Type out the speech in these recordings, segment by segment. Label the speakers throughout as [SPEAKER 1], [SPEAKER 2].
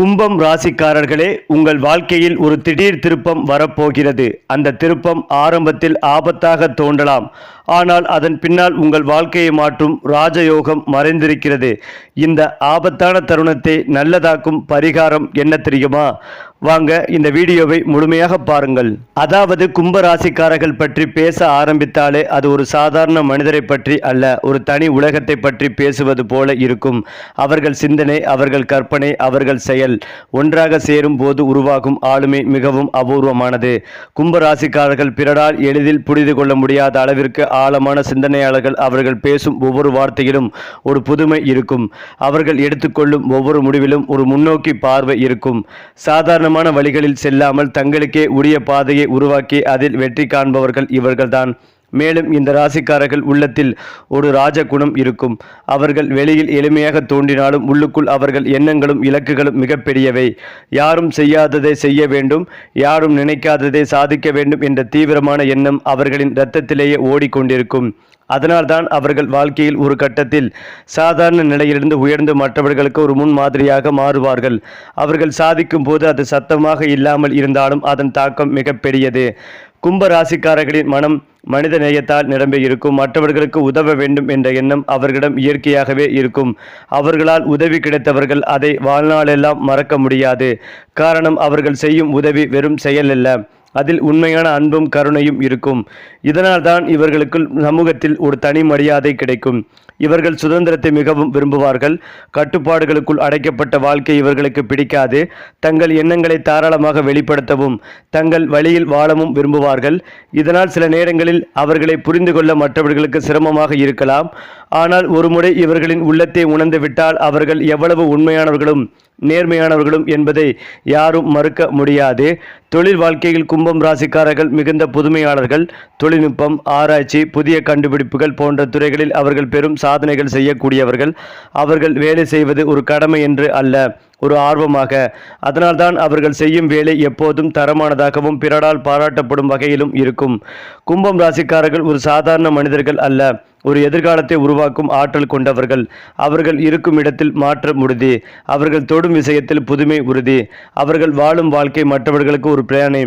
[SPEAKER 1] கும்பம் ராசிக்காரர்களே, உங்கள் வாழ்க்கையில் ஒரு திடீர் திருப்பம் வரப்போகிறது. அந்த திருப்பம் ஆரம்பத்தில் ஆபத்தாக தோன்றலாம். ஆனால் அதன் பின்னால் உங்கள் வாழ்க்கையை மாற்றும் ராஜயோகம் மறைந்திருக்கிறது. இந்த ஆபத்தான தருணத்தை நல்லதாக்கும் பரிகாரம் என்ன தெரியுமா? வாங்க இந்த வீடியோவை முழுமையாக பாருங்கள். அதாவது கும்ப ராசிக்காரர்கள் பற்றி பேச ஆரம்பித்தாலே அது ஒரு சாதாரண மனிதரை பற்றி அல்ல, ஒரு தனி உலகத்தை பற்றி பேசுவது போல இருக்கும். அவர்கள் சிந்தனை, அவர்கள் கற்பனை, அவர்கள் செயல் ஒன்றாக சேரும் போது உருவாகும் ஆளுமை மிகவும் அபூர்வமானது. கும்ப ராசிக்காரர்கள் பிறரால் எளிதில் புரிந்து கொள்ள முடியாத அளவிற்கு ஆழமான சிந்தனையாளர்கள். அவர்கள் பேசும் ஒவ்வொரு வார்த்தையிலும் ஒரு புதுமை இருக்கும். அவர்கள் எடுத்துக்கொள்ளும் ஒவ்வொரு முடிவிலும் ஒரு முன்னோக்கி பார்வை இருக்கும். சாதாரண வழிகளில் செல்லாமல் தங்களுக்கே உரிய பாதையை உருவாக்கி அதில் வெற்றி காண்பவர்கள் இவர்கள்தான். மேலும் இந்த ராசிக்காரர்கள் உள்ளத்தில் ஒரு ராஜகுணம் இருக்கும். அவர்கள் வெளியில் எளிமையாக தோன்றினாலும் உள்ளுக்குள் அவர்கள் எண்ணங்களும் இலக்குகளும் மிகப்பெரியவை. யாரும் செய்யாததை செய்ய வேண்டும், யாரும் நினைக்காததை சாதிக்க வேண்டும் என்ற தீவிரமான எண்ணம் அவர்களின் இரத்தத்திலேயே ஓடிக்கொண்டிருக்கும். அதனால்தான் அவர்கள் வாழ்க்கையில் ஒரு கட்டத்தில் சாதாரண நிலையிலிருந்து உயர்ந்து மற்றவர்களுக்கு ஒரு முன்மாதிரியாக மாறுவார்கள். அவர்கள் சாதிக்கும் போது அது சத்தமாக இல்லாமல் இருந்தாலும் அதன் தாக்கம் மிகப்பெரியது. கும்ப ராசிக்காரர்களின் மனம் மனித நேயத்தால் நிரம்பி இருக்கும். மற்றவர்களுக்கு உதவ வேண்டும் என்ற எண்ணம் அவர்களிடம் இயற்கையாகவே இருக்கும். அவர்களால் உதவி கிடைத்தவர்கள் அதை வாழ்நாளெல்லாம் மறக்க முடியாது. காரணம், அவர்கள் செய்யும் உதவி வெறும் செயல் அல்ல, அதில் உண்மையான அன்பும் கருணையும் இருக்கும். இதனால் தான் இவர்களுக்கு சமூகத்தில் ஒரு தனி மரியாதை கிடைக்கும். இவர்கள் சுதந்திரத்தை மிகவும் விரும்புவார்கள். கட்டுப்பாடுகளுக்குள் அடைக்கப்பட்ட வாழ்க்கை இவர்களுக்கு பிடிக்காது. தங்கள் எண்ணங்களை தாராளமாக வெளிப்படுத்தவும் தங்கள் வழியில் வாழவும் விரும்புவார்கள். இதனால் சில நேரங்களில் அவர்களை புரிந்து கொள்ள மற்றவர்களுக்கு சிரமமாக இருக்கலாம். ஆனால் ஒருமுறை இவர்களின் உள்ளத்தை உணர்ந்து விட்டால் அவர்கள் எவ்வளவு உண்மையானவர்களும் நேர்மையானவர்களும் என்பதை யாரும் மறுக்க முடியாது. தொழில் வாழ்க்கையில் கும்பம் ராசிக்காரர்கள் மிகுந்த புதுமையாளர்கள். தொழில்நுட்பம், ஆராய்ச்சி, புதிய கண்டுபிடிப்புகள் போன்ற துறைகளில் அவர்கள் பெரும் சாதனைகள் செய்யக்கூடியவர்கள். அவர்கள் வேலை செய்வது ஒரு கடமை என்று அல்ல, ஒரு ஆர்வமாக. அதனால்தான் அவர்கள் செய்யும் வேலை எப்போதும் தரமானதாகவும் பிறரால் பாராட்டப்படும் வகையிலும் இருக்கும். கும்பம் ராசிக்காரர்கள் ஒரு சாதாரண மனிதர்கள் அல்ல, ஒரு எதிர்காலத்தை உருவாக்கும் ஆற்றல் கொண்டவர்கள். அவர்கள் இருக்கும் இடத்தில் மாற்றம் உறுதி. அவர்கள் தொடும் விஷயத்தில் புதுமை உறுதி. அவர்கள் வாழும் வாழ்க்கை மற்றவர்களுக்கு ஒரு பிரயாணை.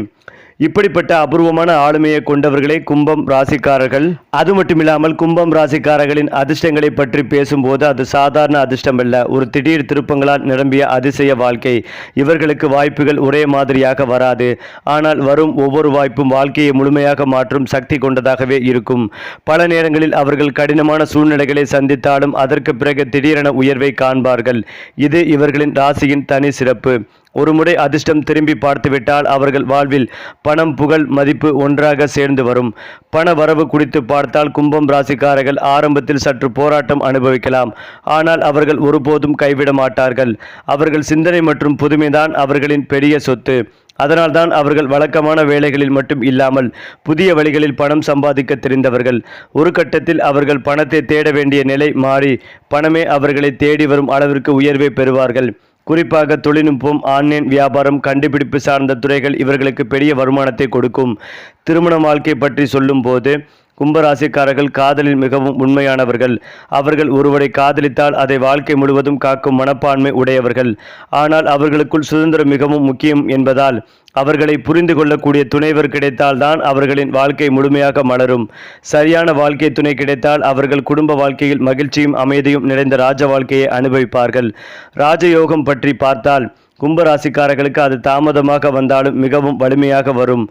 [SPEAKER 1] இப்படிப்பட்ட அபூர்வமான ஆளுமையை கொண்டவர்களே கும்பம் ராசிக்காரர்கள். அது மட்டுமில்லாமல் கும்பம் ராசிக்காரர்களின் அதிர்ஷ்டங்களை பற்றி பேசும்போது அது சாதாரண அதிர்ஷ்டம் அல்ல, ஒரு திடீர் திருப்பங்களால் நிரம்பிய அதிசய வாழ்க்கை. இவர்களுக்கு வாய்ப்புகள் ஒரே மாதிரியாக வராது. ஆனால் வரும் ஒவ்வொரு வாய்ப்பும் வாழ்க்கையை முழுமையாக மாற்றும் சக்தி கொண்டதாகவே இருக்கும். பல நேரங்களில் அவர்கள் கடினமான சூழ்நிலைகளை சந்தித்தாலும் அதற்கு பிறகு திடீரென உயர்வை காண்பார்கள். இது இவர்களின் ராசியின் தனி சிறப்பு. ஒருமுறை அதிர்ஷ்டம் திரும்பி பார்த்துவிட்டால் அவர்கள் வாழ்வில் பணம், புகழ், மதிப்பு ஒன்றாக சேர்ந்து வரும். பண வரவு குறித்து பார்த்தால் கும்பம் ராசிக்காரர்கள் ஆரம்பத்தில் சற்று போராட்டம் அனுபவிக்கலாம். ஆனால் அவர்கள் ஒருபோதும் கைவிட மாட்டார்கள். அவர்கள் சிந்தனை மற்றும் புதுமைதான் அவர்களின் பெரிய சொத்து. அதனால்தான் அவர்கள் வழக்கமான வேலைகளில் மட்டும் இல்லாமல் புதிய வழிகளில் பணம் சம்பாதிக்க தெரிந்தவர்கள். ஒரு கட்டத்தில் அவர்கள் பணத்தை தேட வேண்டிய நிலை மாறி பணமே அவர்களை தேடி வரும் அளவிற்கு உயர்வை பெறுவார்கள். குறிப்பாக தொழில்நுட்பம், ஆன்லைன் வியாபாரம், கண்டுபிடிப்பு சார்ந்த துறைகள் இவர்களுக்கு பெரிய வருமானத்தை கொடுக்கும். திருமண வாழ்க்கை பற்றி சொல்லும் போது கும்பராசிக்காரர்கள் காதலில் மிகவும் உண்மையானவர்கள். அவர்கள் ஒருவரை காதலித்தால் அதை வாழ்க்கை முழுவதும் காக்கும் மனப்பான்மை உடையவர்கள். ஆனால் அவர்களுக்குள் சுதந்திரம் மிகவும் முக்கியம் என்பதால் அவர்களை புரிந்து கொள்ளக்கூடிய துணைவர் கிடைத்தால் தான் அவர்களின் வாழ்க்கை முழுமையாக மலரும். சரியான வாழ்க்கை துணை கிடைத்தால் அவர்கள் குடும்ப வாழ்க்கையில் மகிழ்ச்சியும் அமைதியும் நிறைந்த ராஜ வாழ்க்கையை அனுபவிப்பார்கள். ராஜயோகம் பற்றி பார்த்தால் கும்பராசிக்காரர்களுக்கு அது தாமதமாக வந்தாலும் மிகவும் வலிமையாக வரும்.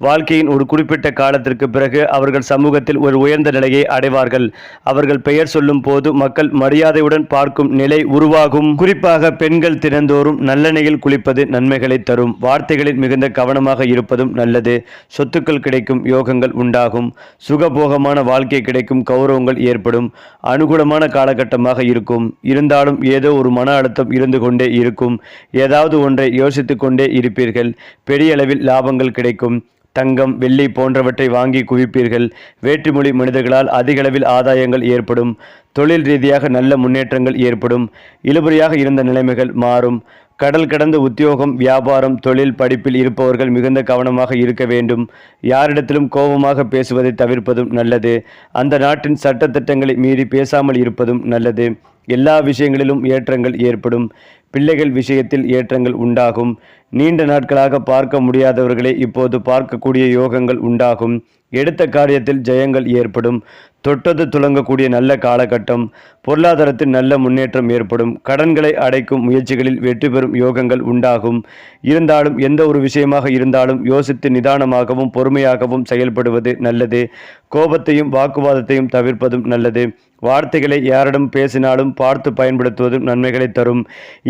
[SPEAKER 1] வாழ்க்கையின் ஒரு குறிப்பிட்ட காலத்திற்கு பிறகு அவர்கள் சமூகத்தில் ஒரு உயர்ந்த நிலையை அடைவார்கள். அவர்கள் பெயர் சொல்லும் போது மக்கள் மரியாதையுடன் பார்க்கும் நிலை உருவாகும். குறிப்பாக பெண்கள் தினந்தோறும் நல்லெண்ணெயில் குளிப்பது நன்மைகளை தரும். வார்த்தைகளில் மிகுந்த கவனமாக இருப்பதும் நல்லது. சொத்துக்கள் கிடைக்கும் யோகங்கள் உண்டாகும். சுகபோகமான வாழ்க்கை கிடைக்கும். கௌரவங்கள் ஏற்படும். அனுகூலமான காலகட்டமாக இருக்கும். இருந்தாலும் ஏதோ ஒரு மன அழுத்தம் இருந்து கொண்டே இருக்கும். ஏதாவது ஒன்றை யோசித்துக் கொண்டே இருப்பீர்கள். பெரிய அளவில் லாபங்கள் கிடைக்கும். தங்கம், வெள்ளி போன்றவற்றை வாங்கி குவிப்பீர்கள். வேற்றுமொழி மனிதர்களால் அதிகளவில் ஆதாயங்கள் ஏற்படும். தொழில் ரீதியாக நல்ல முன்னேற்றங்கள் ஏற்படும். இழுபறியாக இருந்த நிலைமைகள் மாறும். கடல் கடந்த உத்தியோகம், வியாபாரம், தொழில், படிப்பில் இருப்பவர்கள் மிகுந்த கவனமாக இருக்க வேண்டும். யாரிடத்திலும் கோபமாக பேசுவதை தவிர்ப்பதும் நல்லது. அந்த நாட்டின் சட்டத்திட்டங்களை மீறி பேசாமல் இருப்பதும் நல்லது. எல்லா விஷயங்களிலும் ஏற்றங்கள் ஏற்படும். பிள்ளைகள் விஷயத்தில் ஏற்றங்கள் உண்டாகும். நீண்ட நாட்களாக பார்க்க முடியாதவர்களை இப்போது பார்க்கக்கூடிய யோகங்கள் உண்டாகும். எடுத்த காரியத்தில் ஜெயங்கள் ஏற்படும். தொட்டது துலங்கக்கூடிய நல்ல காலகட்டம். பொருளாதாரத்தில் நல்ல முன்னேற்றம் ஏற்படும். கடன்களை அடைக்கும் முயற்சிகளில் வெற்றி பெறும் யோகங்கள் உண்டாகும். இருந்தாலும் எந்த ஒரு விஷயமாக இருந்தாலும் யோசித்து நிதானமாகவும் பொறுமையாகவும் செயல்படுவது நல்லது. கோபத்தையும் வாக்குவாதத்தையும் தவிர்ப்பதும் நல்லது. வார்த்தைகளை யாரிடம் பேசினாலும் பார்த்து பயன்படுத்துவதும் நன்மைகளை தரும்.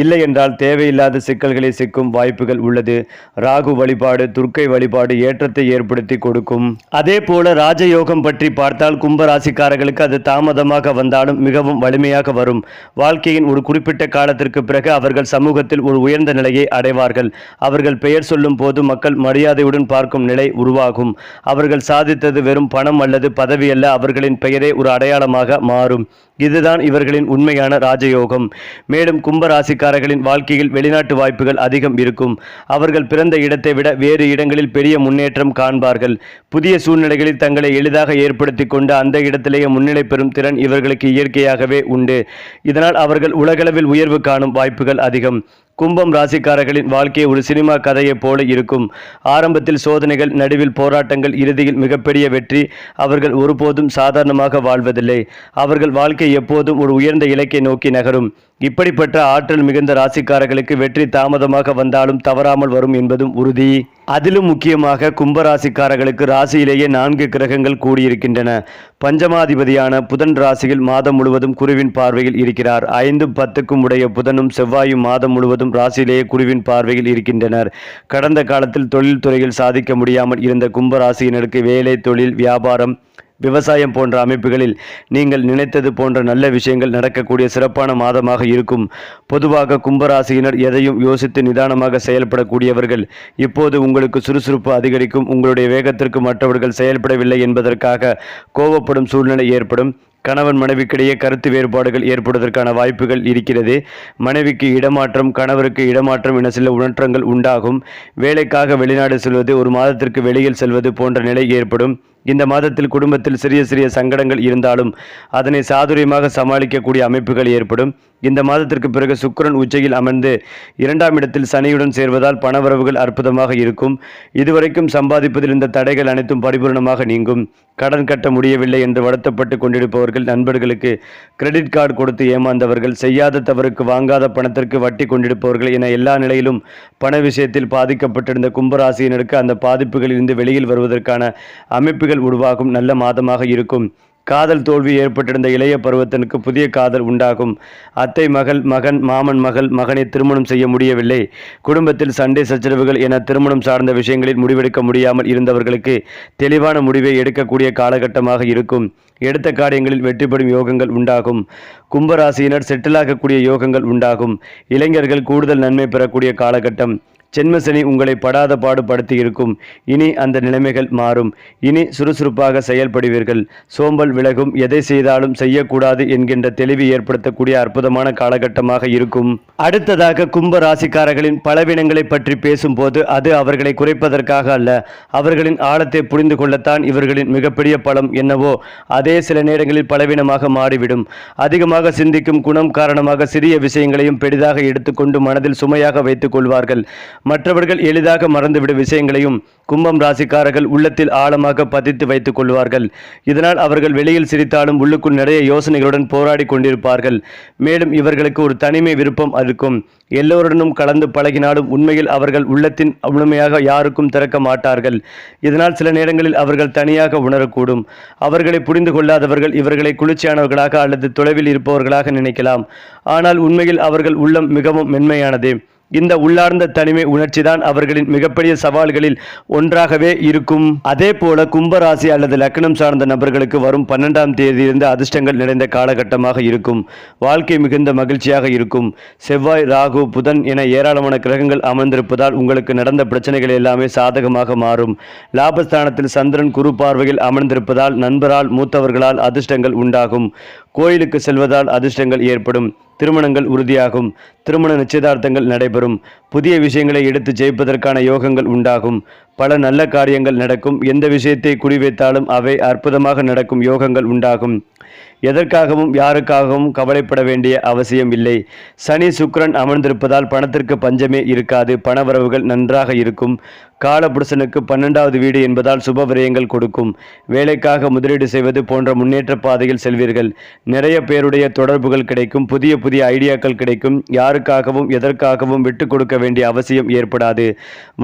[SPEAKER 1] இல்லை என்றால் தேவையில்லாத சிக்கல்களை சிக்கும் வாய்ப்புகள் உள்ளது. ராகு வழிபாடு, துர்க்கை வழிபாடு ஏற்றத்தை ஏற்படுத்தி கொடுக்கும். அதே போல ராஜயோகம் பற்றி பார்த்தால் கும்பராசிக்காரர்களுக்கு அது தாமதமாக வந்தாலும் மிகவும் வலிமையாக வரும். வாழ்க்கையின் ஒரு குறிப்பிட்ட காலத்திற்கு பிறகு அவர்கள் சமூகத்தில் ஒரு உயர்ந்த நிலையை அடைவார்கள். அவர்கள் பெயர் சொல்லும் போது மக்கள் மரியாதையுடன் பார்க்கும் நிலை உருவாகும். அவர்கள் சாதித்தது வெறும் பணம் அல்லது பதவி அல்ல, அவர்களின் பெயரே ஒரு அடையாளமாக மாறும். இதுதான் இவர்களின் உண்மையான ராஜயோகம். மேலும் கும்பராசிக்காரர்களின் வாழ்க்கையில் வெளிநாட்டு வாய்ப்புகள் அதிகம் இருக்கும். அவர்கள் பிறந்த இடத்தை விட வேறு இடங்களில் பெரிய முன்னேற்றம் காண்பார்கள். புதிய சூழ்நிலைகளில் தங்களை எளிதாக ஏற்படுத்தி கொண்டு அந்த இடத்திலேயே முன்னிலை பெறும் திறன் இவர்களுக்கு இயற்கையாகவே உண்டு. இதனால் அவர்கள் உலகளவில் உயர்வு காணும் வாய்ப்புகள் அதிகம். கும்பம் ராசிக்காரர்களின் வாழ்க்கை ஒரு சினிமா கதையைப் போல இருக்கும். ஆரம்பத்தில் சோதனைகள், நடுவில் போராட்டங்கள், இறுதியில் மிகப்பெரிய வெற்றி. அவர்கள் ஒருபோதும் சாதாரணமாக வாழ்வதில்லை. அவர்கள் வாழ்க்கை எப்போதும் ஒரு உயர்ந்த இலக்கை நோக்கி நகரும். இப்படிப்பட்ட ஆற்றல் மிகுந்த ராசிக்காரர்களுக்கு வெற்றி தாமதமாக வந்தாலும் தவறாமல் வரும் என்பதும் உறுதி. அதிலும் முக்கியமாக கும்பராசிக்காரர்களுக்கு ராசியிலேயே 4 கிரகங்கள் கூடியிருக்கின்றன. பஞ்சமாதிபதியான புதன் ராசியில் மாதம் முழுவதும் குருவின் பார்வையில் இருக்கிறார். 5, 10க்கும் உடைய புதனும் செவ்வாயும் மாதம் முழுவதும் ராசியிலேயே குருவின் பார்வையில் இருக்கின்றனர். கடந்த காலத்தில் தொழில் துறையில் சாதிக்க முடியாமல் இருந்த கும்பராசியினருக்கு வேலை, தொழில், வியாபாரம், விவசாயம் போன்ற அமைப்புகளில் நீங்கள் நினைத்தது போன்ற நல்ல விஷயங்கள் நடக்கக்கூடிய சிறப்பான மாதமாக இருக்கும். பொதுவாக கும்பராசியினர் எதையும் யோசித்து நிதானமாக செயல்படக்கூடியவர்கள். இப்போது உங்களுக்கு சுறுசுறுப்பு அதிகரிக்கும். உங்களுடைய வேகத்திற்கு மற்றவர்கள் செயல்படவில்லை என்பதற்காக கோபப்படும் சூழ்நிலை ஏற்படும். கணவன் மனைவிக்கிடையே கருத்து வேறுபாடுகள் ஏற்படுவதற்கான வாய்ப்புகள் இருக்கிறது. மனைவிக்கு இடமாற்றம், கணவருக்கு இடமாற்றம் என சில உணர்ற்றங்கள் உண்டாகும். வேலைக்காக வெளிநாடு செல்வது, ஒரு மாதத்திற்கு வெளியில் செல்வது போன்ற நிலை ஏற்படும். இந்த மாதத்தில் குடும்பத்தில் சிறிய சிறிய சங்கடங்கள் இருந்தாலும் அதனை சாதுரியமாக சமாளிக்கக்கூடிய அமைப்புகள் ஏற்படும். இந்த மாதத்திற்கு பிறகு சுக்கிரன் உச்சையில் அமர்ந்து 2ஆம் இடத்தில் சனியுடன் சேர்வதால் பணவரவுகள் அற்புதமாக இருக்கும். இதுவரைக்கும் சம்பாதிப்பதில் இந்த தடைகள் அனைத்தும் பரிபூர்ணமாக நீங்கும். கடன் கட்ட முடியவில்லை என்று வருத்தப்பட்டு கொண்டிருப்பவர்கள், நண்பர்களுக்கு கிரெடிட் கார்டு கொடுத்து ஏமாந்தவர்கள், செய்யாத தவறுக்கு வாங்காத பணத்திற்கு வட்டி கொண்டிருப்பவர்கள் என எல்லா நிலையிலும் பண விஷயத்தில் பாதிக்கப்பட்டிருந்த கும்பராசியினருக்கு அந்த பாதிப்புகளிலிருந்து வெளியில் வருவதற்கான அமைப்புகள் உருவாகும் நல்ல மாதமாக இருக்கும். காதல் தோல்வி ஏற்பட்டிருந்த இளைய பருவத்திற்கு புதிய காதல் உண்டாகும். அத்தை மகள், மகன், மாமன் மகள், மகனை திருமணம் செய்ய முடியவில்லை. குடும்பத்தில் சண்டை சச்சரவுகள் என திருமணம் சார்ந்த விஷயங்களில் முடிவெடுக்க முடியாமல் இருந்தவர்களுக்கு தெளிவான முடிவை எடுக்கக்கூடிய காலகட்டமாக இருக்கும். எடுத்த காரியங்களில் வெற்றி பெறும் யோகங்கள் உண்டாகும். கும்பராசியினர் செட்டிலாகக்கூடிய யோகங்கள் உண்டாகும். இளைஞர்கள் கூடுதல் நன்மை பெறக்கூடிய காலகட்டம். ஜென்மசனி உங்களை படாத பாடுபடுத்தி இருக்கும். இனி அந்த நிலைமைகள் மாறும். இனி சுறுசுறுப்பாக செயல்படுவீர்கள். சோம்பல் விலகும். எதை செய்தாலும் செய்யக்கூடாது என்கின்ற தெளிவு ஏற்படுத்தக்கூடிய அற்புதமான காலகட்டமாக இருக்கும். அடுத்ததாக கும்ப ராசிக்காரர்களின் பலவீனங்களை பற்றி பேசும்போது அது அவர்களை குறைப்பதற்காக அல்ல, அவர்களின் ஆழத்தை புரிந்து கொள்ளத்தான். இவர்களின் மிகப்பெரிய பலம் என்னவோ அதே சில நேரங்களில் பலவீனமாக மாறிவிடும். அதிகமாக சிந்திக்கும் குணம் காரணமாக சிறிய விஷயங்களையும் பெரிதாக எடுத்துக்கொண்டு மனதில் சுமையாக வைத்துக் கொள்வார்கள். மற்றவர்கள் எளிதாக மறந்துவிடும் விஷயங்களையும் கும்பம் ராசிக்காரர்கள் உள்ளத்தில் ஆழமாக பதித்து வைத்துக் கொள்வார்கள். இதனால் அவர்கள் வெளியில் சிரித்தாலும் உள்ளுக்குள் நிறைய யோசனைகளுடன் போராடி கொண்டிருப்பார்கள். மேலும் இவர்களுக்கு ஒரு தனிமை விருப்பம் இருக்கும். எல்லோருடனும் கலந்து பழகினாலும் உண்மையில் அவர்கள் உள்ளத்தின் முழுமையாக யாருக்கும் திறக்க மாட்டார்கள். இதனால் சில நேரங்களில் அவர்கள் தனியாக உணரக்கூடும். அவர்களை புரிந்து கொள்ளாதவர்கள் இவர்களை குளிர்ச்சியானவர்களாக அல்லது தொலைவில் இருப்பவர்களாக நினைக்கலாம். ஆனால் உண்மையில் அவர்கள் உள்ளம் மிகவும் மென்மையானது. இந்த உள்ளார்ந்த தனிமை உணர்ச்சிதான் அவர்களின் மிகப்பெரிய சவால்களில் ஒன்றாகவே இருக்கும். அதே போல கும்பராசி அல்லது லக்னம் சார்ந்த நபர்களுக்கு வரும் 12ஆம் தேதியிலிருந்து அதிர்ஷ்டங்கள் நிறைந்த காலகட்டமாக இருக்கும். வாழ்க்கை மிகுந்த மகிழ்ச்சியாக இருக்கும். செவ்வாய், ராகு, புதன் என ஏராளமான கிரகங்கள் அமர்ந்திருப்பதால் உங்களுக்கு நடந்த பிரச்சனைகள் எல்லாமே சாதகமாக மாறும். லாபஸ்தானத்தில் சந்திரன் குரு பார்வையில் அமர்ந்திருப்பதால் நண்பரால், மூத்தவர்களால் அதிர்ஷ்டங்கள் உண்டாகும். கோயிலுக்கு செல்வதால் அதிர்ஷ்டங்கள் ஏற்படும். திருமணங்கள் உறுதியாகும். திருமண நிச்சயதார்த்தங்கள் நடைபெறும். புதிய விஷயங்களை எடுத்து ஜெயிப்பதற்கான யோகங்கள் உண்டாகும். பல நல்ல காரியங்கள் நடக்கும். எந்த விஷயத்தை குறிவைத்தாலும் அவை அற்புதமாக நடக்கும் யோகங்கள் உண்டாகும். எதற்காகவும் யாருக்காகவும் கவலைப்பட வேண்டிய அவசியம் இல்லை. சனி சுக்கிரன் அமர்ந்திருப்பதால் பணத்திற்கு பஞ்சமே இருக்காது. பணவரவுகள் நன்றாக இருக்கும். காலபுருஷனுக்கு 12வது வீடு என்பதால் சுப விரயங்கள் கொடுக்கும். வேலைக்காக முதலீடு செய்வது போன்ற முன்னேற்ற பாதையில் செல்வீர்கள். நிறைய பேருடைய தொடர்புகள் கிடைக்கும். புதிய புதிய ஐடியாக்கள் கிடைக்கும். யாருக்காகவும் எதற்காகவும் விட்டு கொடுக்க வேண்டிய அவசியம் ஏற்படாது.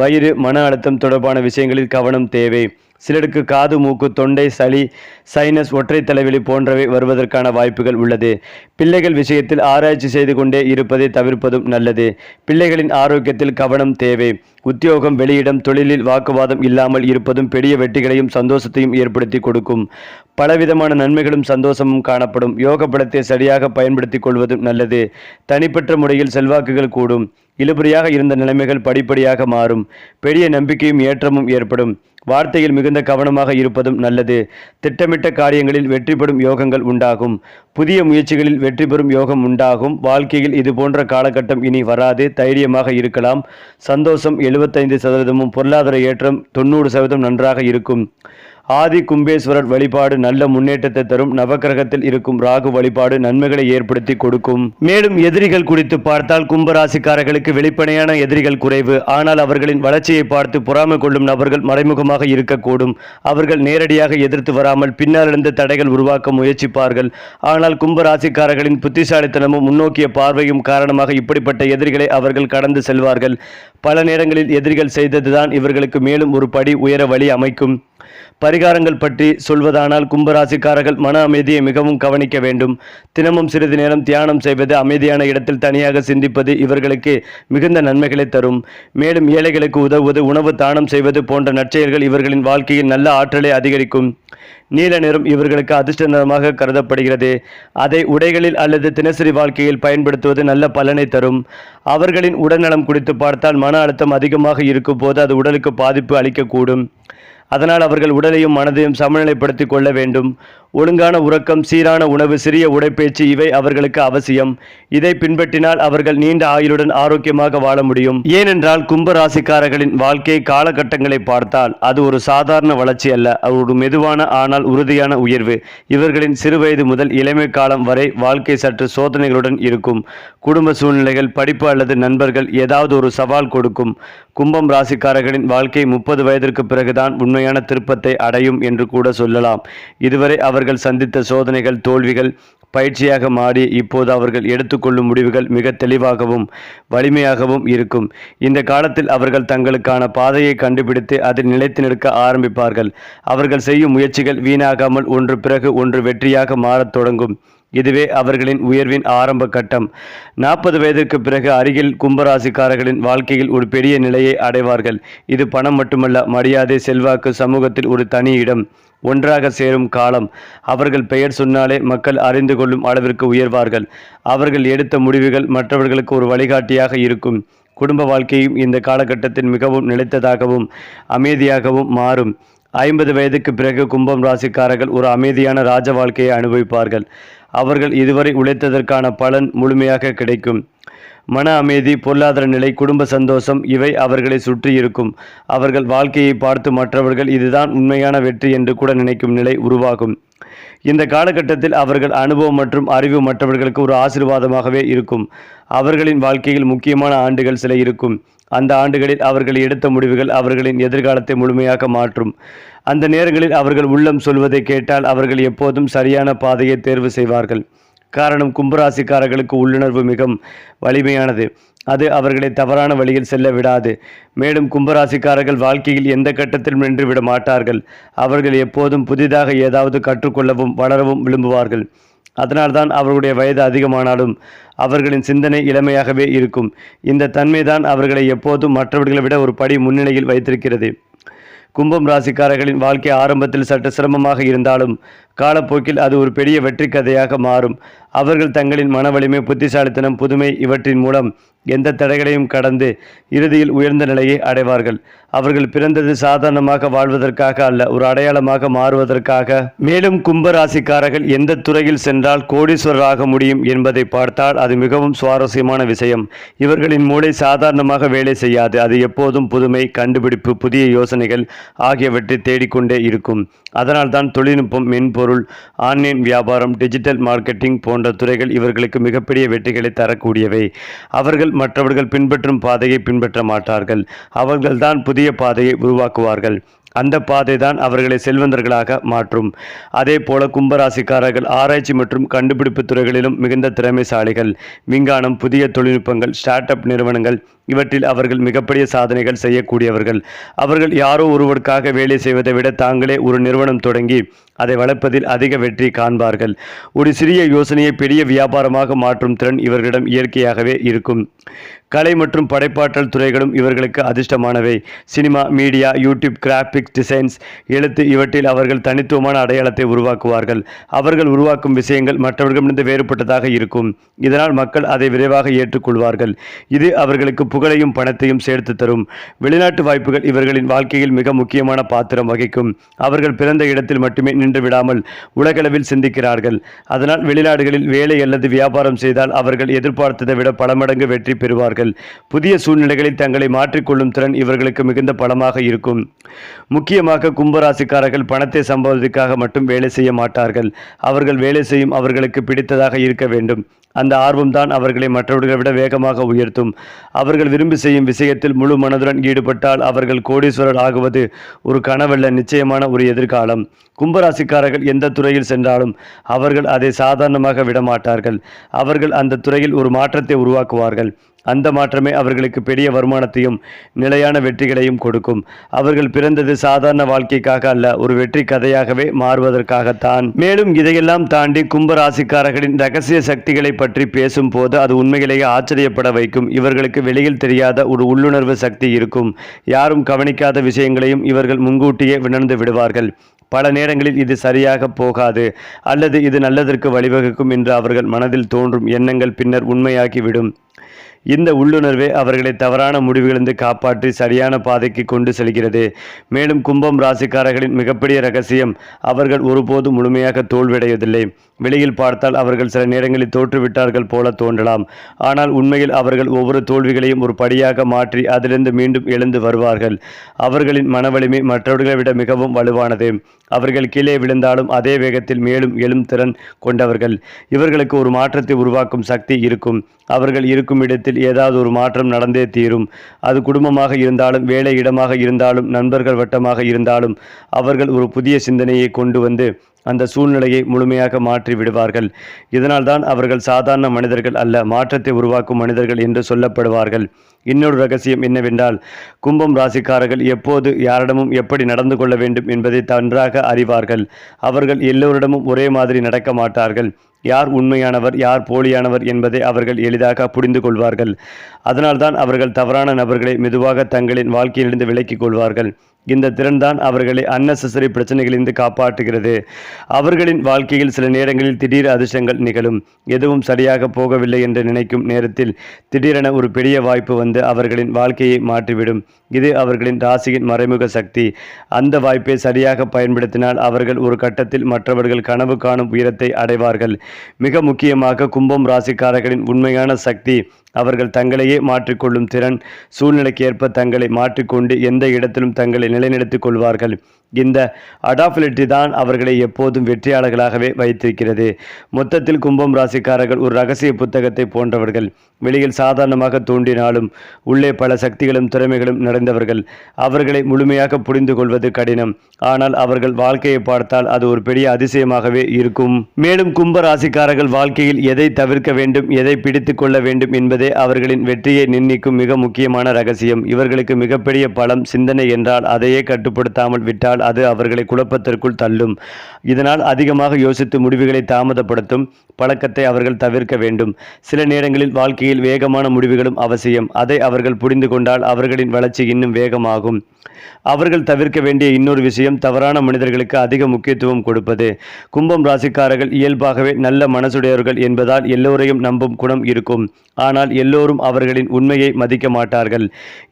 [SPEAKER 1] வயிறு, மன அழுத்தம் தொடர்பான விஷயங்களில் கவனம் தேவை. சிலருக்கு காது, மூக்கு, தொண்டை, சளி, சைனஸ், ஒற்றை தலைவலி போன்றவை வருவதற்கான வாய்ப்புகள் உள்ளது. பிள்ளைகள் விஷயத்தில் ஆராய்ச்சி செய்து கொண்டே இருப்பதை தவிர்ப்பதும் நல்லது. பிள்ளைகளின் ஆரோக்கியத்தில் கவனம் தேவை. உத்தியோகம், வெளியிடம், தொழிலில் வாக்குவாதம் இல்லாமல் இருப்பதும் பெரிய வெற்றிகளையும் சந்தோஷத்தையும் ஏற்படுத்தி கொடுக்கும். பலவிதமான நன்மைகளும் சந்தோஷமும் காணப்படும். யோக பலத்தை சரியாக பயன்படுத்தி கொள்வதும் நல்லது. தனிப்பட்ட முறையில் செல்வாக்குகள் கூடும். இழுபறியாக இருந்த நிலைமைகள் படிப்படியாக மாறும். பெரிய நம்பிக்கையும் ஏற்றமும் ஏற்படும். வார்த்தையில் மிகுந்த கவனமாக இருப்பதும் நல்லது. திட்டமிட்ட காரியங்களில் வெற்றி பெறும் யோகங்கள் உண்டாகும். புதிய முயற்சிகளில் வெற்றி பெறும் யோகம் உண்டாகும். வாழ்க்கையில் இது போன்ற காலகட்டம் இனி வராது. தைரியமாக இருக்கலாம். சந்தோஷம் 75%, பொருளாதார ஏற்றம் 90% நன்றாக இருக்கும். ஆதி கும்பேஸ்வரர் வழிபாடு நல்ல முன்னேற்றத்தை தரும். நவக்கிரகத்தில் இருக்கும் ராகு வழிபாடு நன்மைகளை ஏற்படுத்தி கொடுக்கும். மேலும் எதிரிகள் குறித்து பார்த்தால் கும்பராசிக்காரர்களுக்கு வெளிப்படையான எதிரிகள் குறைவு. ஆனால் அவர்களின் வளர்ச்சியை பார்த்து பொறாமை கொள்ளும் நபர்கள் மறைமுகமாக இருக்கக்கூடும். அவர்கள் நேரடியாக எதிர்த்து வராமல் பின்னாலிருந்து தடைகள் உருவாக்க முயற்சிப்பார்கள். ஆனால் கும்பராசிக்காரர்களின் புத்திசாலித்தனமும் முன்னோக்கிய பார்வையும் காரணமாக இப்படிப்பட்ட எதிரிகளை அவர்கள் கடந்து செல்வார்கள். பல நேரங்களில் எதிரிகள் செய்ததுதான் இவர்களுக்கு மேலும் ஒரு படி உயர வழி அமைக்கும். பரிகாரங்கள் பற்றி சொல்வதானால் கும்பராசிக்காரர்கள் மன அமைதியை மிகவும் கவனிக்க வேண்டும். தினமும் சிறிது நேரம் தியானம் செய்வது, அமைதியான இடத்தில் தனியாக சிந்திப்பது இவர்களுக்கு மிகுந்த நன்மைகளை தரும். மேலும் ஏழைகளுக்கு உதவுவது, உணவு தானம் செய்வது போன்ற நற்செயல்கள் இவர்களின் வாழ்க்கையில் நல்ல ஆற்றலை அதிகரிக்கும். நீல நிறம் இவர்களுக்கு அதிர்ஷ்ட நிறமாக கருதப்படுகிறது. அதை உடைகளில் அல்லது தினசரி வாழ்க்கையில் பயன்படுத்துவது நல்ல பலனை தரும். அவர்களின் உடல்நலம் குறித்து பார்த்தால் மன அழுத்தம் அதிகமாக இருக்கும் போது அது உடலுக்கு பாதிப்பு அளிக்கக்கூடும். அதனால் அவர்கள் உடலையும் மனதையும் சமநிலைப்படுத்திக் கொள்ள வேண்டும். ஒழுங்கான உறக்கம், சீரான உணவு, சிறிய உடைப்பயிற்சி இவை அவர்களுக்கு அவசியம். இதை பின்பற்றினால் அவர்கள் நீண்ட ஆயுளுடன் ஆரோக்கியமாக வாழ முடியும். ஏனென்றால் கும்பராசிக்காரர்களின் வாழ்க்கை காலகட்டங்களை பார்த்தால் அது ஒரு சாதாரண வளர்ச்சி அல்ல, அது ஒரு மெதுவான ஆனால் உறுதியான உயர்வு. இவர்களின் சிறுவயது முதல் இளமை காலம் வரை வாழ்க்கை சற்று சோதனைகளுடன் இருக்கும். குடும்ப சூழ்நிலைகள், படிப்பு அல்லது நண்பர்கள் ஏதாவது ஒரு சவால் கொடுக்கும். கும்பம் ராசிக்காரர்களின் வாழ்க்கை 30 வயதிற்கு பிறகுதான் உண்மையான திருப்பத்தை அடையும் என்று கூட சொல்லலாம். இதுவரை அவர்கள் சந்தித்த சோதனைகள், தோல்விகள் பயிற்சியாக மாறி இப்போது அவர்கள் எடுத்துக்கொள்ளும் முடிவுகள் மிக தெளிவாகவும் வலிமையாகவும் இருக்கும். இந்த காலத்தில் அவர்கள் தங்களுக்கான பாதையை கண்டுபிடித்து அதில் நிலைத்து நிற்க ஆரம்பிப்பார்கள். அவர்கள் செய்யும் முயற்சிகள் வீணாகாமல் ஒன்று பிறகு ஒன்று வெற்றியாக மாறத் தொடங்கும். இதுவே அவர்களின் உயர்வின் ஆரம்ப கட்டம். 40 வயதிற்கு பிறகு அருகில் கும்பராசிக்காரர்களின் வாழ்க்கையில் ஒரு பெரிய நிலையை அடைவார்கள். இது பணம் மட்டுமல்ல, மரியாதை, செல்வாக்கு, சமூகத்தில் ஒரு தனி இடம் ஒன்றாக சேரும் காலம். அவர்கள் பெயர் சொன்னாலே மக்கள் அறிந்து கொள்ளும் அளவிற்கு உயர்வார்கள். அவர்கள் எடுத்த முடிவுகள் மற்றவர்களுக்கு ஒரு வழிகாட்டியாக இருக்கும். குடும்ப வாழ்க்கையும் இந்த காலகட்டத்தில் மிகவும் நிலைத்ததாகவும் அமைதியாகவும் மாறும். 50 வயதுக்கு பிறகு கும்பம் ராசிக்காரர்கள் ஒரு அமைதியான ராஜ வாழ்க்கையை அனுபவிப்பார்கள். அவர்கள் இதுவரை உழைத்ததற்கான பலன் முழுமையாக கிடைக்கும். மன அமைதி, பொருளாதார நிலை, குடும்ப சந்தோஷம் இவை அவர்களை சுற்றி இருக்கும். அவர்கள் வாழ்க்கையை பார்த்து மற்றவர்கள் இதுதான் உண்மையான வெற்றி என்று கூட நினைக்கும் நிலை உருவாகும். இந்த காலகட்டத்தில் அவர்கள் அனுபவம் மற்றும் அறிவு மற்றவர்களுக்கு ஒரு ஆசீர்வாதமாகவே இருக்கும். அவர்களின் வாழ்க்கையில் முக்கியமான ஆண்டுகள் சில இருக்கும். அந்த ஆண்டுகளில் அவர்கள் எடுத்த முடிவுகள் அவர்களின் எதிர்காலத்தை முழுமையாக மாற்றும். அந்த நேரங்களில் அவர்கள் உள்ளம் சொல்வதை கேட்டால் அவர்கள் எப்போதும் சரியான பாதையை தேர்வு செய்வார்கள். காரணம், கும்பராசிக்காரர்களுக்கு உள்ளுணர்வு மிக வலிமையானது. அது அவர்களை தவறான வழியில் செல்ல விடாது. மேலும் கும்பராசிக்காரர்கள் வாழ்க்கையில் எந்த கட்டத்திலும் நின்று விட மாட்டார்கள். அவர்கள் எப்போதும் புதிதாக ஏதாவது கற்றுக்கொள்ளவும் வளரவும் விரும்புவார்கள். அதனால்தான் அவர்களுடைய வயது அதிகமானாலும் அவர்களின் சிந்தனை இளமையாகவே இருக்கும். இந்த தன்மைதான் அவர்களை எப்போதும் மற்றவர்களை விட ஒரு படி முன்னிலையில் வைத்திருக்கிறது. கும்பம் ராசிக்காரர்களின் வாழ்க்கை ஆரம்பத்தில் சற்று சிரமமாக இருந்தாலும் காலப்போக்கில் அது ஒரு பெரிய வெற்றி கதையாக மாறும். அவர்கள் தங்களின் மன வலிமை, புத்திசாலித்தனம், புதுமை இவற்றின் மூலம் எந்த தடைகளையும் கடந்து இறுதியில் உயர்ந்த நிலையை அடைவார்கள். அவர்கள் பிறந்தது சாதாரணமாக வாழ்வதற்காக அல்ல, ஒரு அடையாளமாக மாறுவதற்காக. மேலும் கும்பராசிக்காரர்கள் எந்த துறையில் சென்றால் கோடீஸ்வரராக முடியும் என்பதை பார்த்தால் அது மிகவும் சுவாரஸ்யமான விஷயம். இவர்களின் மூளை சாதாரணமாக வேலை செய்யாது. அது எப்போதும் புதுமை, கண்டுபிடிப்பு, புதிய யோசனைகள் ஆகியவற்றை தேடிக்கொண்டே இருக்கும். அதனால்தான் தொழில்நுட்பம், மென்பொருள், மென்பொருள், ஆன்லைன் வியாபாரம், டிஜிட்டல் மார்க்கெட்டிங் போன்ற துறைகள் இவர்களுக்கு மிகப்பெரிய வெற்றிகளை தரக்கூடியவை. அவர்கள் மற்றவர்கள் பின்பற்றும் பாதையை பின்பற்ற மாட்டார்கள். அவர்கள்தான் புதிய பாதையை உருவாக்குவார்கள். அந்த பாதை தான் அவர்களை செல்வந்தர்களாக மாற்றும். அதே போல கும்பராசிக்காரர்கள் ஆராய்ச்சி மற்றும் கண்டுபிடிப்பு துறைகளிலும் மிகுந்த திறமைசாலிகள். விஞ்ஞானம், புதிய தொழில்நுட்பங்கள், ஸ்டார்ட் அப் நிறுவனங்கள் இவற்றில் அவர்கள் மிகப்பெரிய சாதனைகள் செய்யக்கூடியவர்கள். அவர்கள் யாரோ ஒருவருக்காக வேலை செய்வதை விட தாங்களே ஒரு நிறுவனம் தொடங்கி அதை வளர்ப்பதில் அதிக வெற்றி காண்பார்கள். ஒரு சிறிய யோசனையை பெரிய வியாபாரமாக மாற்றும் திறன் இவர்களிடம் இயற்கையாகவே இருக்கும். கலை மற்றும் படைப்பாற்றல் துறைகளும் இவர்களுக்கு அதிர்ஷ்டமானவை. Cinema, media, YouTube, graphics designs, எழுத்து இவற்றில் அவர்கள் தனித்துவமான அடையாளத்தை உருவாக்குவார்கள். அவர்கள் உருவாக்கும் விஷயங்கள் மற்றவர்களிடமிருந்து வேறுபட்டதாக இருக்கும். இதனால் மக்கள் அதை விரைவாக ஏற்றுக்கொள்வார்கள். இது அவர்களுக்கு புகழையும் பணத்தையும் சேர்த்து தரும். வெளிநாட்டு வாய்ப்புகள் இவர்களின் வாழ்க்கையில் மிக முக்கியமான பாத்திரம் வகிக்கும். அவர்கள் பிறந்த இடத்தில் மட்டுமே நின்று விடாமல் உலகளவில் சிந்திக்கிறார்கள். அதனால் வெளிநாடுகளில் வேலை அல்லது வியாபாரம் செய்தால் அவர்கள் எதிர்பார்த்ததை விட பல மடங்கு வெற்றி பெறுவார்கள். புதிய சூழ்நிலைகளில் தங்களை மாற்றிக்கொள்ளும் திறன் இவர்களுக்கு மிகுந்த பலமாக இருக்கும். முக்கியமாக கும்பராசிக்காரர்கள் பணத்தை சம்பாதிப்பதற்காக மட்டும் வேலை செய்ய மாட்டார்கள். அவர்கள் வேலை செய்யும் அவர்களுக்கு பிடித்ததாக இருக்க வேண்டும். அந்த ஆர்வம்தான் அவர்களை மற்றவர்களை விட வேகமாக உயர்த்தும். அவர்கள் விரும்பி செய்யும் விஷயத்தில் முழு மனதுடன் ஈடுபட்டால் அவர்கள் கோடீஸ்வரர் ஆகுவது ஒரு கனவல்ல, நிச்சயமான ஒரு எதிர்காலம். கும்பராசிக்காரர்கள் எந்த துறையில் சென்றாலும் அவர்கள் அதை சாதாரணமாக விடமாட்டார்கள். அவர்கள் அந்த துறையில் ஒரு மாற்றத்தை உருவாக்குவார்கள். அந்த மாற்றமே அவர்களுக்கு பெரிய வருமானத்தையும் நிலையான வெற்றிகளையும் கொடுக்கும். அவர்கள் பிறந்தது சாதாரண வாழ்க்கைக்காக அல்ல, ஒரு வெற்றி கதையாகவே மாறுவதற்காகத்தான். மேலும் இதையெல்லாம் தாண்டி கும்பராசிக்காரர்களின் இரகசிய சக்திகளை பற்றி பேசும் போது அது உண்மையிலேயே ஆச்சரியப்பட வைக்கும். இவர்களுக்கு வெளியில் தெரியாத ஒரு உள்ளுணர்வு சக்தி இருக்கும். யாரும் கவனிக்காத விஷயங்களையும் இவர்கள் முன்கூட்டியே உணர்ந்து விடுவார்கள். பல நேரங்களில் இது சரியாக போகாது அல்லது இது நல்லதற்கு வழிவகுக்கும் என்று அவர்கள் மனதில் தோன்றும் எண்ணங்கள் பின்னர் உண்மையாகிவிடும். இந்த உள்ளுணர்வே அவர்களை தவறான முடிவுகளிலிருந்து காப்பாற்றி சரியான பாதைக்கு கொண்டு செல்கிறது. மேலும் கும்பம் ராசிக்காரர்களின் மிகப்பெரிய ரகசியம், அவர்கள் ஒருபோதும் முழுமையாக தோல்வியடைவதில்லை. வெளியில் பார்த்தால் அவர்கள் சில நேரங்களில் தோற்றுவிட்டார்கள் போல தோன்றலாம். ஆனால் உண்மையில் அவர்கள் ஒவ்வொரு தோல்விகளையும் ஒரு படியாக மாற்றி அதிலிருந்து மீண்டும் எழுந்து வருவார்கள். அவர்களின் மனவலிமை மற்றவர்களை விட மிகவும் வலுவானது. அவர்கள் கீழே விழுந்தாலும் அதே வேகத்தில் மேலும் எழும் திறன் கொண்டவர்கள். இவர்களுக்கு ஒரு மாற்றத்தை உருவாக்கும் சக்தி இருக்கும். அவர்கள் இருக்கும் இடத்தில் ஏதாவது ஒரு மாற்றம் நடந்தே தீரும். அது குடும்பமாக இருந்தாலும், வேலை இடமாக இருந்தாலும், நண்பர்கள் வட்டமாக இருந்தாலும் அவர்கள் ஒரு புதிய சிந்தனையை கொண்டு வந்து அந்த சூழ்நிலையை முழுமையாக மாற்றி விடுவார்கள். இதனால்தான் அவர்கள் சாதாரண மனிதர்கள் அல்ல, மாற்றத்தை உருவாக்கும் மனிதர்கள் என்று சொல்லப்படுவார்கள். இன்னொரு ரகசியம் என்னவென்றால், கும்பம் ராசிக்காரர்கள் எப்போது யாரிடமும் எப்படி நடந்து கொள்ள வேண்டும் என்பதை நன்றாக அறிவார்கள். அவர்கள் எல்லோரிடமும் ஒரே மாதிரி நடக்க மாட்டார்கள். யார் உண்மையானவர், யார் போலியானவர் என்பதை அவர்கள் எளிதாக புரிந்து கொள்வார்கள். அதனால்தான் அவர்கள் தவறான நபர்களை மெதுவாக தங்களின் வாழ்க்கையிலிருந்து விலக்கிக் கொள்வார்கள். இந்த திறன்தான் அவர்களை அன்னெசரி பிரச்சனைகளிலிருந்து காப்பாற்றுகிறது. அவர்களின் வாழ்க்கையில் சில நேரங்களில் திடீர் அதிர்ஷ்டங்கள் நிகழும். எதுவும் சரியாக போகவில்லை என்று நினைக்கும் நேரத்தில் திடீரென ஒரு பெரிய வாய்ப்பு வந்து அவர்களின் வாழ்க்கையை மாற்றிவிடும். இது அவர்களின் ராசியின் மறைமுக சக்தி. அந்த வாய்ப்பை சரியாக பயன்படுத்தினால் அவர்கள் ஒரு கட்டத்தில் மற்றவர்கள் கனவு காணும் உயரத்தை அடைவார்கள். மிக முக்கியமாக கும்பம் ராசிக்காரர்களின் உண்மையான சக்தி அவர்கள் தங்களையே மாற்றிக்கொள்ளும் திறன். சூழ்நிலைக்கு ஏற்ப தங்களை மாற்றிக்கொண்டு எந்த இடத்திலும் தங்களை நிலைநிறுத்திக் கொள்வார்கள். இந்த அடாபிலிட்டி தான் அவர்களை எப்போதும் வெற்றியாளர்களாகவே வைத்திருக்கிறது. மொத்தத்தில் கும்பம் ராசிக்காரர்கள் ஒரு ரகசிய புத்தகத்தை போன்றவர்கள். வெளியில் சாதாரணமாக தோன்றினாலும் உள்ளே பல சக்திகளும் திறமைகளும் நிறைந்தவர்கள். அவர்களை முழுமையாக புரிந்து கொள்வது கடினம். ஆனால் அவர்கள் வாழ்க்கையை பார்த்தால் அது ஒரு பெரிய அதிசயமாகவே இருக்கும். மேலும் கும்ப ராசிக்காரர்கள் வாழ்க்கையில் எதை தவிர்க்க வேண்டும், எதை பிடித்து கொள்ள வேண்டும் என்பதே அவர்களின் வெற்றியை நிர்ணயிக்கும் மிக முக்கியமான ரகசியம். இவர்களுக்கு மிகப்பெரிய பலம் சிந்தனை என்றால் அதையே கட்டுப்படுத்தாமல் விட்டால் அது அவர்களை குழப்பத்திற்குள் தள்ளும். இதனால் அதிகமாக யோசித்து முடிவுகளை தாமதப்படுத்தும் பழக்கத்தை அவர்கள் தவிர்க்க வேண்டும். சில நேரங்களில் வாழ்க்கையில் வேகமான முடிவுகளும் அவசியம். அதை அவர்கள் புரிந்து கொண்டால் அவர்களின் வளர்ச்சி இன்னும் வேகமாகும். அவர்கள் தவிர்க்க வேண்டிய இன்னொரு விஷயம், தவறான மனிதர்களுக்கு அதிக முக்கியத்துவம் கொடுப்பது. கும்பம் ராசிக்காரர்கள் இயல்பாகவே நல்ல மனசுடையவர்கள் என்பதால் எல்லோரையும் நம்பும் குணம் இருக்கும். ஆனால் எல்லோரும் அவர்களின் உண்மையை மதிக்க மாட்டார்கள்.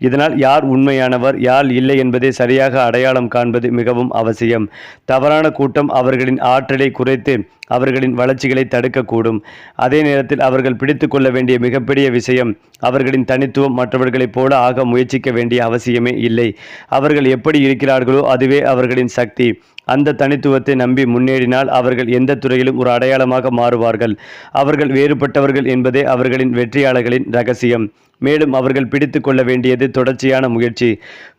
[SPEAKER 1] இதனால் யார் உண்மையானவர், யார் இல்லை என்பதை சரியாக அடையாளம் காண்பது மிகவும் அவசியம். தவறான கூட்டம் அவர்களின் ஆற்றலை குறைத்து அவர்களின் வளர்ச்சிகளை தடுக்கக்கூடும். அதே நேரத்தில் அவர்கள் பிடித்து கொள்ள வேண்டிய மிகப்பெரிய விஷயம், அவர்களின் தனித்துவம். மற்றவர்களைப் போல ஆக முயற்சிக்க வேண்டிய அவசியமே இல்லை. அவர்கள் எப்படி இருக்கிறார்களோ அதுவே அவர்களின் சக்தி. அந்த தனித்துவத்தை நம்பி முன்னேறினால் அவர்கள் எந்த துறையிலும் ஒரு அடையாளமாக மாறுவார்கள். அவர்கள் வேறுபட்டவர்கள் என்பதே அவர்களின் வெற்றியாளர்களின் ரகசியம். மேலும் அவர்கள் பிடித்து கொள்ள வேண்டியது தொடர்ச்சியான முயற்சி.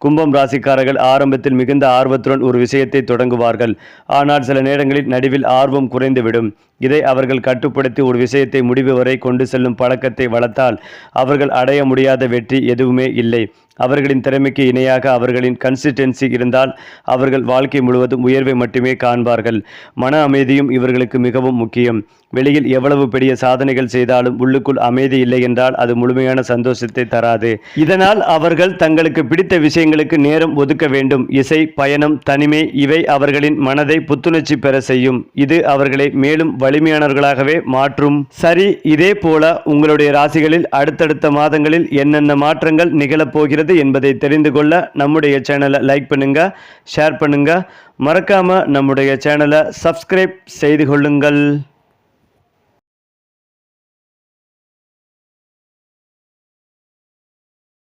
[SPEAKER 1] கும்பம் ராசிக்காரர்கள் ஆரம்பத்தில் மிகுந்த ஆர்வத்துடன் ஒரு விஷயத்தை தொடங்குவார்கள். ஆனால் சில நேரங்களில் நடுவில் ஆர்வம் குறைந்துவிடும். இதை அவர்கள் கட்டுப்படுத்தி ஒரு விஷயத்தை முடிவு வரை கொண்டு செல்லும் பழக்கத்தை வளர்த்தால் அவர்கள் அடைய முடியாத வெற்றி எதுவுமே இல்லை. அவர்களின் திறமைக்கு இணையாக அவர்களின் கன்சிஸ்டன்சி இருந்தால் அவர்கள் வாழ்க்கை முழுவதும் உயர்வை மட்டுமே காண்பார்கள். மன அமைதியும் இவர்களுக்கு மிகவும் முக்கியம். வெளியில் எவ்வளவு பெரிய சாதனைகள் செய்தாலும் உள்ளுக்குள் அமைதி இல்லை என்றால் அது முழுமையான சந்தோஷத்தை தராது. இதனால் அவர்கள் தங்களுக்கு பிடித்த விஷயங்களுக்கு நேரம் ஒதுக்க வேண்டும். இசை, பயணம், தனிமை இவை அவர்களின் மனதை புத்துணர்ச்சி பெற செய்யும். இது அவர்களை மேலும் வலிமையானவர்களாகவே மாற்றும். சரி, இதே போல உங்களுடைய ராசிகளில் அடுத்தடுத்த மாதங்களில் என்னென்ன மாற்றங்கள் நிகழப்போகிறது என்பதை தெரிந்து கொள்ள நம்முடைய சேனலை லைக் பண்ணுங்க, ஷேர் பண்ணுங்க, மறக்காம நம்முடைய சேனலை சப்ஸ்கிரைப் செய்து கொள்ளுங்கள்.